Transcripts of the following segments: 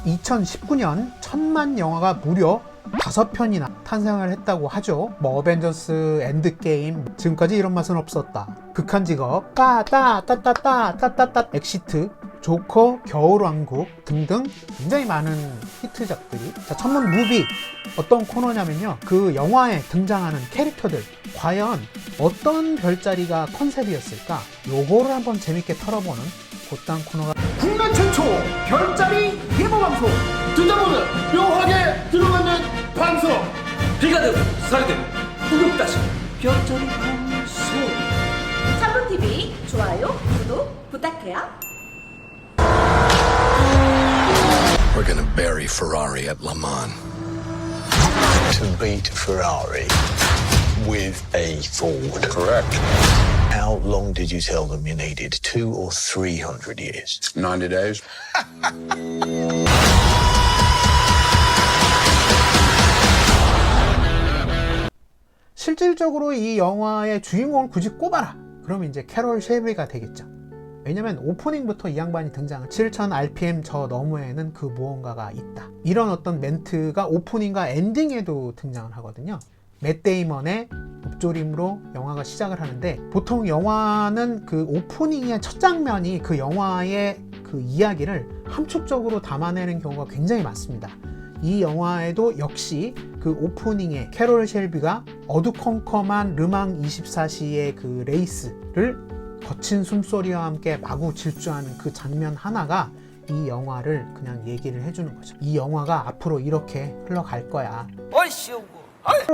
2019년 천만 영화가 무려 5편이나 탄생을 했다고 하죠. 뭐 어벤져스 엔드게임, 지금까지 이런 맛은 없었다, 극한 직업, 따따따따따따따따, 엑시트, 조커, 겨울왕국 등등 굉장히 많은 히트작들이. 자, 천문 무비 어떤 코너냐면요, 그 영화에 등장하는 캐릭터들 과연 어떤 별자리가 컨셉이었을까, 요거를 한번 재밌게 털어보는 그딴 코너가 국내 최초 별자리 예보 방송, 듣다 보면 묘하게 들어가는 방송. 비가드 설득 구독다시 별자리 방송. 천문TV 좋아요, 구독 부탁해요. We're gonna bury Ferrari at Le Mans. To beat Ferrari with a Ford. Correct. How long did you tell them you needed? 200 or 300 years? 90 days. 실질적으로 이 영화의 주인공을 굳이 꼽아라 그러면 이제 캐롤 쉘비가 되겠죠. 왜냐면 오프닝부터 이 양반이 등장을, 7000rpm 저 너머에는 그 무언가가 있다, 이런 어떤 멘트가 오프닝과 엔딩에도 등장을 하거든요. 맷 데이먼의 읊조림으로 영화가 시작을 하는데, 보통 영화는 그 오프닝의 첫 장면이 그 영화의 그 이야기를 함축적으로 담아내는 경우가 굉장히 많습니다. 이 영화에도 역시 그 오프닝에 캐롤 쉘비가 어두컴컴한 르망 24시의 그 레이스를 거친 숨소리와 함께 마구 질주하는 그 장면 하나가 이 영화를 그냥 얘기를 해주는 거죠. 이 영화가 앞으로 이렇게 흘러갈 거야.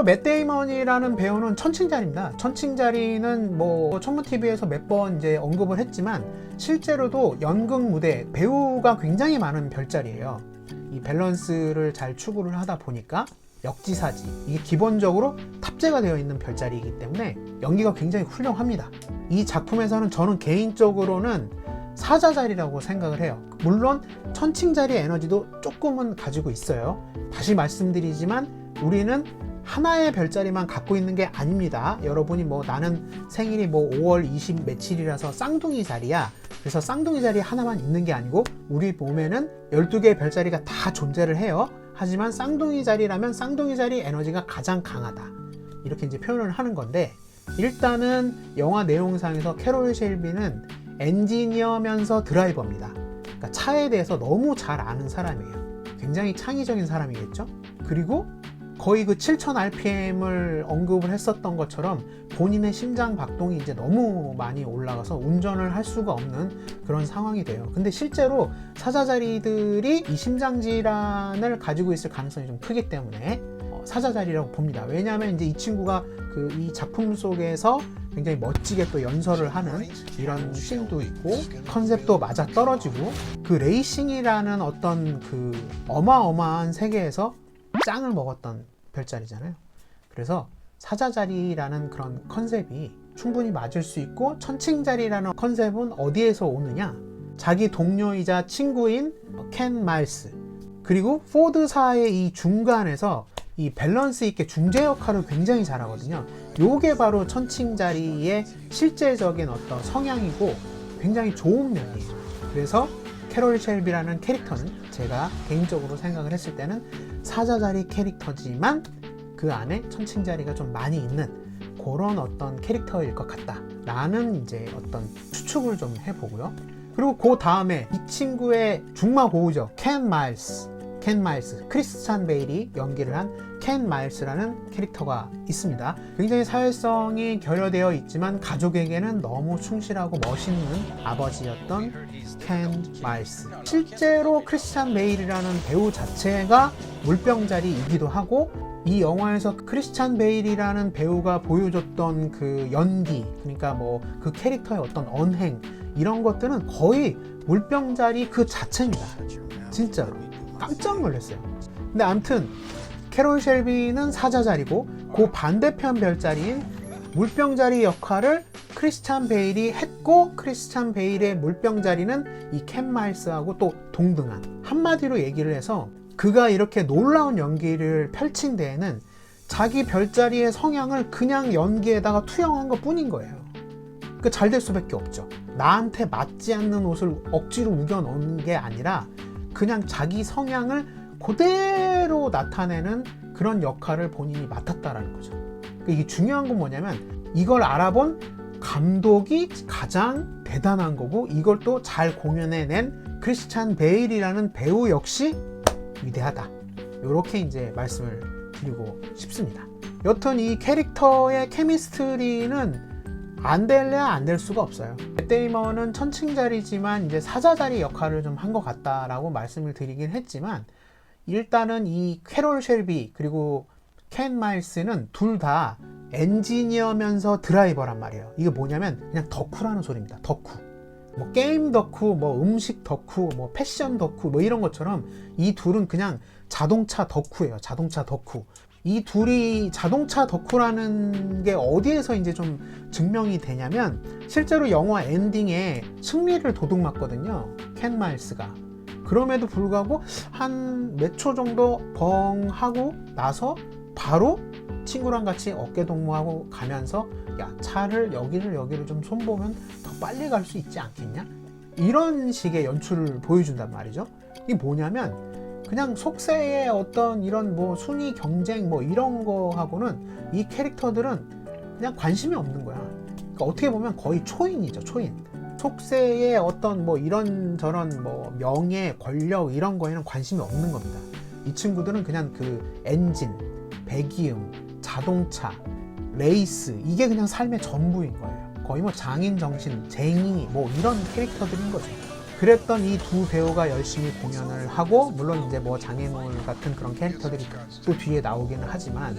맷 데이먼이라는 배우는 천칭자리입니다. 천칭자리는 뭐 천문TV에서 몇 번 이제 언급을 했지만 실제로도 연극 무대 배우가 굉장히 많은 별자리예요. 이 밸런스를 잘 추구를 하다 보니까 역지사지, 이게 기본적으로 탑재가 되어 있는 별자리이기 때문에 연기가 굉장히 훌륭합니다. 이 작품에서는 저는 개인적으로는 사자자리라고 생각을 해요. 물론 천칭자리 에너지도 조금은 가지고 있어요. 다시 말씀드리지만 우리는 하나의 별자리만 갖고 있는 게 아닙니다. 여러분이 뭐 나는 생일이 뭐 5월 20 며칠이라서 쌍둥이 자리야, 그래서 쌍둥이 자리 하나만 있는 게 아니고 우리 몸에는 12개의 별자리가 다 존재를 해요. 하지만 쌍둥이 자리라면 쌍둥이 자리 에너지가 가장 강하다, 이렇게 이제 표현을 하는 건데, 일단은 영화 내용상에서 캐롤 쉘비는 엔지니어면서 드라이버입니다. 그러니까 차에 대해서 너무 잘 아는 사람이에요. 굉장히 창의적인 사람이겠죠. 그리고 거의 그 7000rpm을 언급을 했었던 것처럼 본인의 심장 박동이 이제 너무 많이 올라가서 운전을 할 수가 없는 그런 상황이 돼요. 근데 실제로 사자자리들이 이 심장 질환을 가지고 있을 가능성이 좀 크기 때문에 사자자리라고 봅니다. 왜냐하면 이제 이 친구가 그 이 작품 속에서 굉장히 멋지게 또 연설을 하는 이런 씬도 있고, 컨셉도 맞아 떨어지고, 그 레이싱이라는 어떤 그 어마어마한 세계에서 짱을 먹었던 별자리잖아요. 그래서 사자자리라는 그런 컨셉이 충분히 맞을 수 있고, 천칭자리라는 컨셉은 어디에서 오느냐, 자기 동료이자 친구인 켄 마일스, 그리고 포드사의 이 중간에서 이 밸런스 있게 중재 역할을 굉장히 잘하거든요. 요게 바로 천칭자리의 실제적인 어떤 성향이고 굉장히 좋은 면이에요. 그래서 캐롤 쉘비라는 캐릭터는 제가 개인적으로 생각을 했을 때는 사자자리 캐릭터지만 그 안에 천칭자리가 좀 많이 있는 그런 어떤 캐릭터일 것 같다 라는 이제 어떤 추측을 좀 해보고요. 그리고 그 다음에 이 친구의 중마고우죠. 켄 마일스, 크리스찬 베일이 연기를 한 켄 마일스라는 캐릭터가 있습니다. 굉장히 사회성이 결여되어 있지만 가족에게는 너무 충실하고 멋있는 아버지였던 켄 마일스. 실제로 크리스찬 베일이라는 배우 자체가 물병자리이기도 하고, 이 영화에서 크리스찬 베일이라는 배우가 보여줬던 그 연기, 그러니까 뭐 그 캐릭터의 어떤 언행, 이런 것들은 거의 물병자리 그 자체입니다. 진짜로 깜짝 놀랐어요. 근데 아무튼 캐롤 쉘비는 사자자리고, 그 반대편 별자리인 물병자리 역할을 크리스찬 베일이 했고, 크리스찬 베일의 물병자리는 이 켄 마일스하고 또 동등한, 한마디로 얘기를 해서 그가 이렇게 놀라운 연기를 펼친 데에는 자기 별자리의 성향을 그냥 연기에다가 투영한 것 뿐인 거예요. 그 잘 될 수밖에 없죠. 나한테 맞지 않는 옷을 억지로 우겨 넣는 게 아니라 그냥 자기 성향을 그대로 나타내는 그런 역할을 본인이 맡았다라는 거죠. 이게 중요한 건 뭐냐면 이걸 알아본 감독이 가장 대단한 거고 이걸 또 잘 공연해낸 크리스찬 베일이라는 배우 역시 위대하다. 이렇게 이제 말씀을 드리고 싶습니다. 여튼 이 캐릭터의 케미스트리는 안 될래야 안 될 수가 없어요. 맷 데이먼은 천칭자리지만 이제 사자자리 역할을 좀 한 것 같다라고 말씀을 드리긴 했지만 일단은 이 캐롤 쉘비 그리고 켄 마일스는 둘 다 엔지니어면서 드라이버란 말이에요. 이게 뭐냐면 그냥 덕후라는 소리입니다. 덕후. 뭐 게임 덕후, 뭐 음식 덕후, 뭐 패션 덕후, 뭐 이런 것처럼 이 둘은 그냥 자동차 덕후예요. 자동차 덕후. 이 둘이 자동차 덕후라는 게 어디에서 이제 좀 증명이 되냐면 실제로 영화 엔딩에 승리를 도둑맞거든요. 켄 마일스가. 그럼에도 불구하고 한 몇 초 정도 벙 하고 나서 바로 친구랑 같이 어깨동무하고 가면서 야 차를 여기를 좀 손보면 더 빨리 갈 수 있지 않겠냐? 이런 식의 연출을 보여준단 말이죠. 이게 뭐냐면 그냥 속세의 어떤 이런 뭐 순위 경쟁 뭐 이런 거하고는 이 캐릭터들은 그냥 관심이 없는 거야. 그러니까 어떻게 보면 거의 초인이죠. 초인. 속세의 어떤 뭐 이런저런 뭐 명예, 권력 이런 거에는 관심이 없는 겁니다. 이 친구들은 그냥 그 엔진, 배기음, 자동차, 레이스 이게 그냥 삶의 전부인 거예요. 거의 뭐 장인 정신, 쟁이 뭐 이런 캐릭터들인 거죠. 그랬던 이 두 배우가 열심히 공연을 하고 물론 이제 뭐 장애물 같은 그런 캐릭터들이 또 뒤에 나오기는 하지만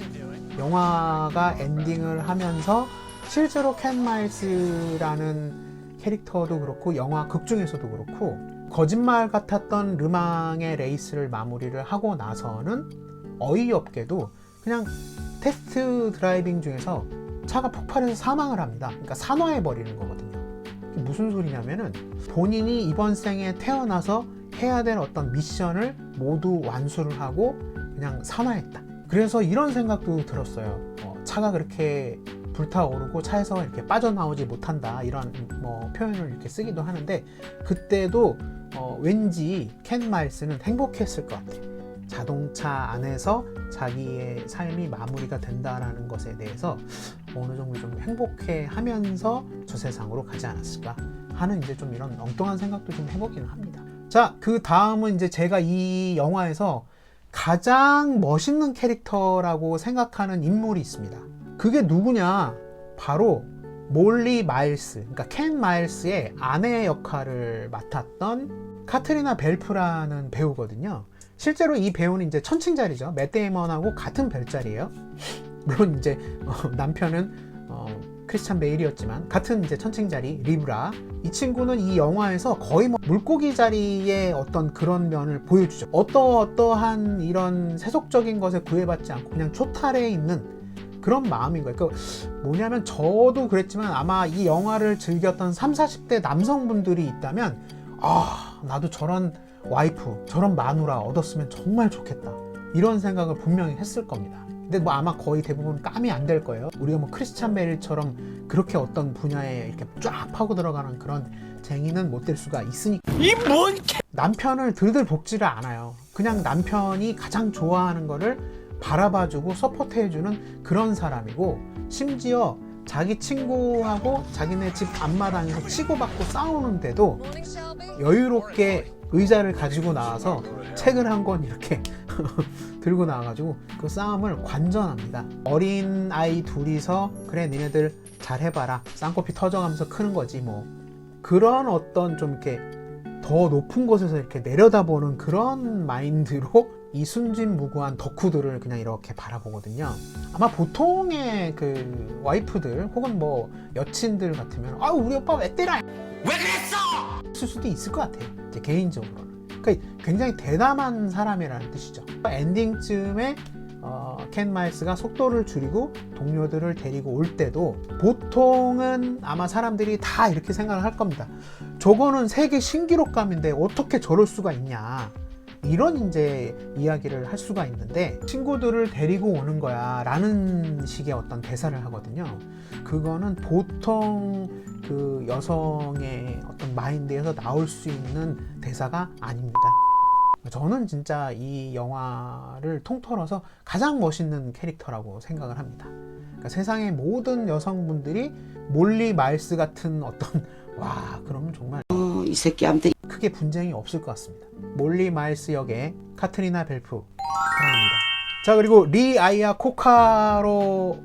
영화가 엔딩을 하면서 실제로 켄 마일스라는 캐릭터도 그렇고 영화 극 중에서도 그렇고 거짓말 같았던 르망의 레이스를 마무리를 하고 나서는 어이없게도 그냥 테스트 드라이빙 중에서 차가 폭발해서 사망을 합니다. 그러니까 산화해 버리는 거거든요. 이게 무슨 소리냐면은 본인이 이번 생에 태어나서 해야 될 어떤 미션을 모두 완수를 하고 그냥 산화했다. 그래서 이런 생각도 들었어요. 차가 그렇게 불타오르고 차에서 이렇게 빠져나오지 못한다 이런 뭐 표현을 이렇게 쓰기도 하는데 그때도 왠지 켄 마일스는 행복했을 것 같아요. 자동차 안에서 자기의 삶이 마무리가 된다라는 것에 대해서 어느 정도 좀 행복해 하면서 저 세상으로 가지 않았을까 하는 이제 좀 이런 엉뚱한 생각도 좀 해보기는 합니다. 자, 그 다음은 이제 제가 이 영화에서 가장 멋있는 캐릭터라고 생각하는 인물이 있습니다. 그게 누구냐? 바로 몰리 마일스, 그러니까 켄 마일스의 아내 역할을 맡았던 카트리나 벨프라는 배우거든요. 실제로 이 배우는 이제 천칭자리죠. 맷 데이먼하고 같은 별자리예요. 물론 이제 남편은 크리스찬 베일이었지만 같은 이제 천칭자리 리브라. 이 친구는 이 영화에서 거의 뭐 물고기 자리의 어떤 그런 면을 보여주죠. 어떠한 이런 세속적인 것에 구애받지 않고 그냥 초탈에 있는 그런 마음인 거예요. 그러니까 뭐냐면 저도 그랬지만 아마 이 영화를 즐겼던 30, 40대 남성분들이 있다면 나도 저런 와이프, 저런 마누라 얻었으면 정말 좋겠다 이런 생각을 분명히 했을 겁니다. 근데 뭐 아마 거의 대부분 깜이 안 될 거예요. 우리가 뭐 크리스찬 베일처럼 그렇게 어떤 분야에 이렇게 쫙 파고 들어가는 그런 쟁이는 못 될 수가 있으니까. 남편을 들들 볶지를 않아요. 그냥 남편이 가장 좋아하는 거를 바라봐주고 서포트해주는 그런 사람이고 심지어 자기 친구하고 자기네 집 앞마당에서 치고받고 싸우는데도 여유롭게 의자를 가지고 나와서 책을 한 권 이렇게 들고 나와가지고 그 싸움을 관전합니다. 어린 아이 둘이서 그래 니네들 잘 해봐라 쌍꺼풀 터져가면서 크는 거지 뭐 그런 어떤 좀 이렇게 더 높은 곳에서 이렇게 내려다보는 그런 마인드로 이 순진무구한 덕후들을 그냥 이렇게 바라보거든요. 아마 보통의 그 와이프들 혹은 뭐 여친들 같으면 우리 오빠 왜 때려? 왜 그랬어? 쓸 수도 있을 것 같아요. 이제 개인적으로는. 그러니까 굉장히 대담한 사람이라는 뜻이죠. 엔딩쯤에 켄 마일스가 속도를 줄이고 동료들을 데리고 올 때도 보통은 아마 사람들이 다 이렇게 생각을 할 겁니다. 저거는 세계 신기록감인데 어떻게 저럴 수가 있냐. 이런 이제 이야기를 할 수가 있는데 친구들을 데리고 오는 거야 라는 식의 어떤 대사를 하거든요. 그거는 보통 그 여성의 어떤 마인드에서 나올 수 있는 대사가 아닙니다. 저는 진짜 이 영화를 통틀어서 가장 멋있는 캐릭터라고 생각을 합니다. 그러니까 세상의 모든 여성분들이 몰리 마일스 같은 어떤 그러면 정말 이 새끼한테 크게 분쟁이 없을 것 같습니다. 몰리 마일스 역의 카트리나 벨프 사랑합니다. 자, 그리고 리 아이아 코카로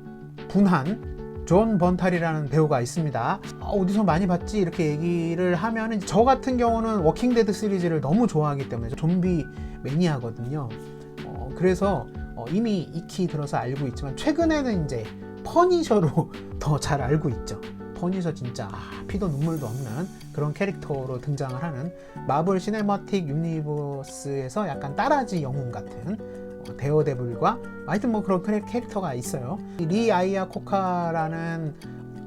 분한 존 번탈이라는 배우가 있습니다. 어디서 많이 봤지? 이렇게 얘기를 하면 저 같은 경우는 워킹데드 시리즈를 너무 좋아하기 때문에 좀비 매니아거든요. 그래서 이미 익히 들어서 알고 있지만 최근에는 이제 퍼니셔로 더 잘 알고 있죠. 퍼니셔 진짜 피도 눈물도 없는 그런 캐릭터로 등장을 하는 마블 시네마틱 유니버스에서 약간 따라지 영웅 같은 데어데블과 하여튼 뭐 그런 캐릭터가 있어요. 리 아이아 코카라는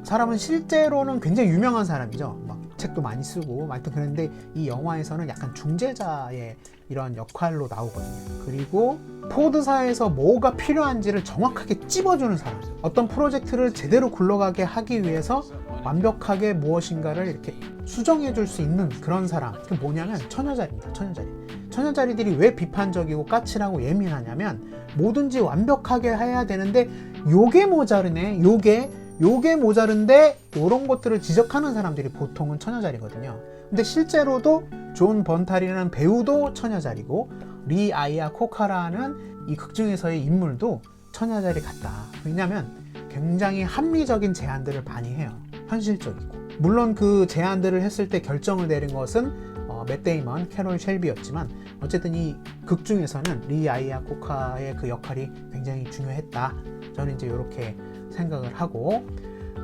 사람은 실제로는 굉장히 유명한 사람이죠. 막 책도 많이 쓰고 하여튼 그런데 이 영화에서는 약간 중재자의 이런 역할로 나오거든요. 그리고 포드사에서 뭐가 필요한지를 정확하게 찝어주는 사람. 어떤 프로젝트를 제대로 굴러가게 하기 위해서 완벽하게 무엇인가를 이렇게 수정해 줄 수 있는 그런 사람. 그게 뭐냐면 처녀자리입니다. 처녀자리. 처녀자리들이 왜 비판적이고 까칠하고 예민하냐면 뭐든지 완벽하게 해야 되는데 요게 모자르네. 요게 모자른데 요런 것들을 지적하는 사람들이 보통은 처녀자리거든요. 근데 실제로도 존 번탈이라는 배우도 처녀자리고 리 아이아 코카라는 이 극 중에서의 인물도 처녀자리 같다. 왜냐면 굉장히 합리적인 제안들을 많이 해요. 현실적이고. 물론 그 제안들을 했을 때 결정을 내린 것은 맷 데이먼, 캐롤 셸비였지만 어쨌든 이 극 중에서는 리 아이아 코카의 그 역할이 굉장히 중요했다. 저는 이제 이렇게 생각을 하고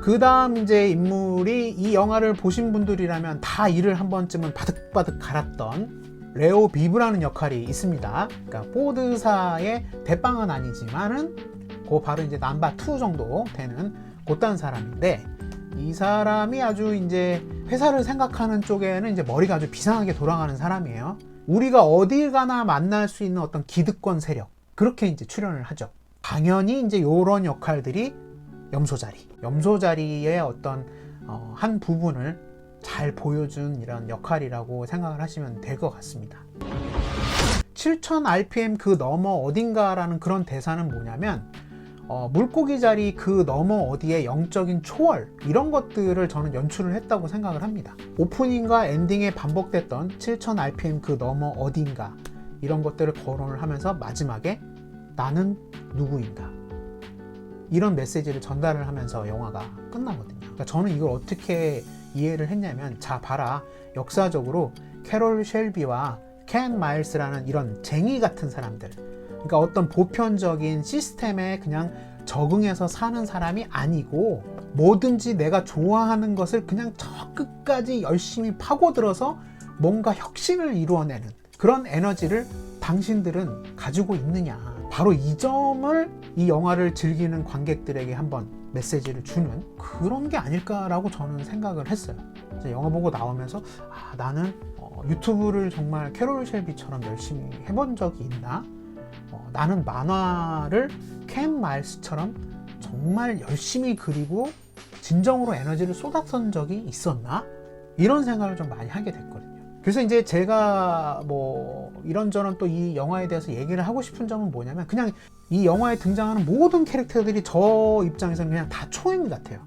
그 다음 이제 인물이 이 영화를 보신 분들이라면 다 이를 한 번쯤은 바득바득 갈았던 레오 비브라는 역할이 있습니다. 그러니까 포드사의 대빵은 아니지만은 그 바로 이제 넘버 2 정도 되는 그딴 사람인데 이 사람이 아주 이제 회사를 생각하는 쪽에는 이제 머리가 아주 비상하게 돌아가는 사람이에요. 우리가 어딜 가나 만날 수 있는 어떤 기득권 세력 그렇게 이제 출연을 하죠. 당연히 이제 요런 역할들이 염소자리의 어떤 한 부분을 잘 보여준 이런 역할이라고 생각을 하시면 될 것 같습니다. 7000rpm 그 너머 어딘가라는 그런 대사는 뭐냐면 물고기 자리 그 너머 어디에 영적인 초월 이런 것들을 저는 연출을 했다고 생각을 합니다. 오프닝과 엔딩에 반복됐던 7000rpm 그 너머 어딘가 이런 것들을 거론을 하면서 마지막에 나는 누구인가 이런 메시지를 전달을 하면서 영화가 끝나거든요. 그러니까 저는 이걸 어떻게 이해를 했냐면 자 봐라 역사적으로 캐롤 셸비와 켄 마일스라는 이런 쟁이 같은 사람들 그러니까 어떤 보편적인 시스템에 그냥 적응해서 사는 사람이 아니고 뭐든지 내가 좋아하는 것을 그냥 저 끝까지 열심히 파고들어서 뭔가 혁신을 이루어내는 그런 에너지를 당신들은 가지고 있느냐 바로 이 점을 이 영화를 즐기는 관객들에게 한번 메시지를 주는 그런 게 아닐까라고 저는 생각을 했어요. 영화 보고 나오면서 나는 유튜브를 정말 캐롤 셸비처럼 열심히 해본 적이 있나? 나는 만화를 켄 마일스처럼 정말 열심히 그리고 진정으로 에너지를 쏟았던 적이 있었나? 이런 생각을 좀 많이 하게 됐거든요. 그래서 이제 제가 뭐 이런저런 또 이 영화에 대해서 얘기를 하고 싶은 점은 뭐냐면 그냥 이 영화에 등장하는 모든 캐릭터들이 저 입장에서는 그냥 다 초임 같아요.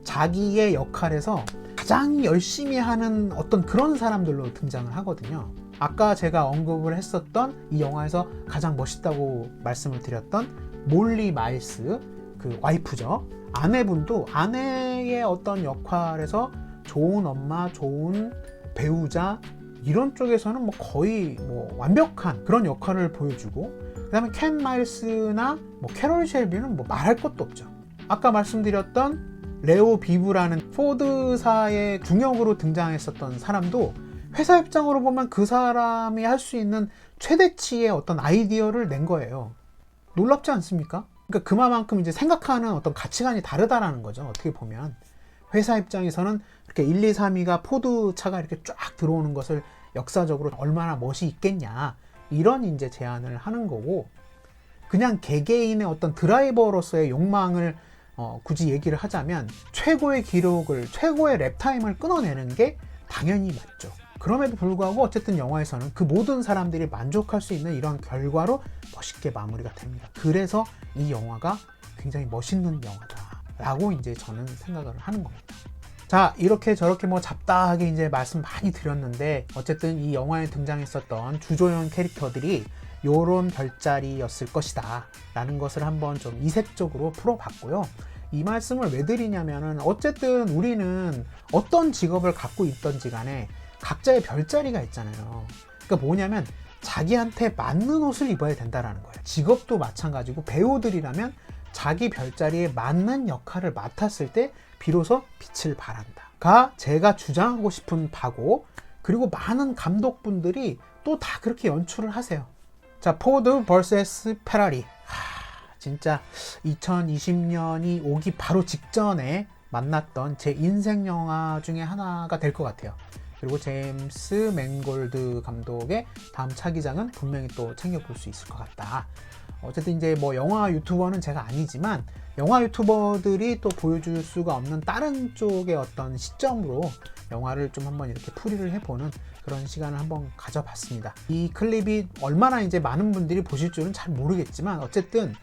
자기의 역할에서 가장 열심히 하는 어떤 그런 사람들로 등장을 하거든요. 아까 제가 언급을 했었던 이 영화에서 가장 멋있다고 말씀을 드렸던 몰리 마일스 그 와이프죠. 아내분도 아내의 어떤 역할에서 좋은 엄마, 좋은 배우자 이런 쪽에서는 뭐 거의 뭐 완벽한 그런 역할을 보여주고 그 다음에 켄 마일스나 뭐 캐롤 셸비는 뭐 말할 것도 없죠. 아까 말씀드렸던 레오 비브라는 포드사의 중역으로 등장했었던 사람도 회사 입장으로 보면 그 사람이 할 수 있는 최대치의 어떤 아이디어를 낸 거예요. 놀랍지 않습니까? 그러니까 그만큼 이제 생각하는 어떤 가치관이 다르다라는 거죠. 어떻게 보면 회사 입장에서는 이렇게 1, 2, 3위가 포드 차가 이렇게 쫙 들어오는 것을 역사적으로 얼마나 멋이 있겠냐 이런 이제 제안을 하는 거고 그냥 개개인의 어떤 드라이버로서의 욕망을 굳이 얘기를 하자면 최고의 기록을 최고의 랩타임을 끊어내는 게 당연히 맞죠. 그럼에도 불구하고 어쨌든 영화에서는 그 모든 사람들이 만족할 수 있는 이런 결과로 멋있게 마무리가 됩니다. 그래서 이 영화가 굉장히 멋있는 영화다 라고 이제 저는 생각을 하는 겁니다. 자, 이렇게 저렇게 뭐 잡다하게 이제 말씀 많이 드렸는데 어쨌든 이 영화에 등장했었던 주조연 캐릭터들이 요런 별자리였을 것이다 라는 것을 한번 좀 이색적으로 풀어봤고요. 이 말씀을 왜 드리냐면은 어쨌든 우리는 어떤 직업을 갖고 있던지 간에 각자의 별자리가 있잖아요. 그러니까 뭐냐면 자기한테 맞는 옷을 입어야 된다라는 거예요. 직업도 마찬가지고 배우들이라면 자기 별자리에 맞는 역할을 맡았을 때 비로소 빛을 발한다가 제가 주장하고 싶은 바고, 그리고 많은 감독분들이 또 다 그렇게 연출을 하세요. 자, 포드 vs 페라리. 진짜 2020년이 오기 바로 직전에 만났던 제 인생 영화 중에 하나가 될 것 같아요. 그리고 제임스 맨골드 감독의 다음 차기작은 분명히 또 챙겨볼 수 있을 것 같다. 어쨌든 이제 뭐 영화 유튜버는 제가 아니지만 영화 유튜버들이 또 보여줄 수가 없는 다른 쪽의 어떤 시점으로 영화를 좀 한번 이렇게 풀이를 해보는 그런 시간을 한번 가져봤습니다. 이 클립이 얼마나 이제 많은 분들이 보실 줄은 잘 모르겠지만 어쨌든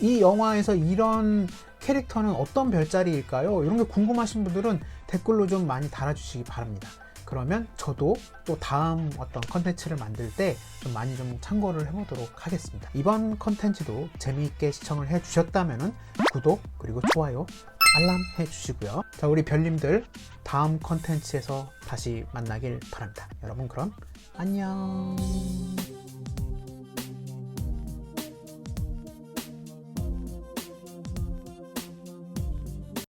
이 영화에서 이런 캐릭터는 어떤 별자리일까요? 이런 게 궁금하신 분들은 댓글로 좀 많이 달아주시기 바랍니다. 그러면 저도 또 다음 어떤 컨텐츠를 만들 때 좀 많이 좀 참고를 해보도록 하겠습니다. 이번 컨텐츠도 재미있게 시청을 해주셨다면 구독 그리고 좋아요 알람 해주시고요. 자, 우리 별님들 다음 컨텐츠에서 다시 만나길 바랍니다. 여러분 그럼 안녕.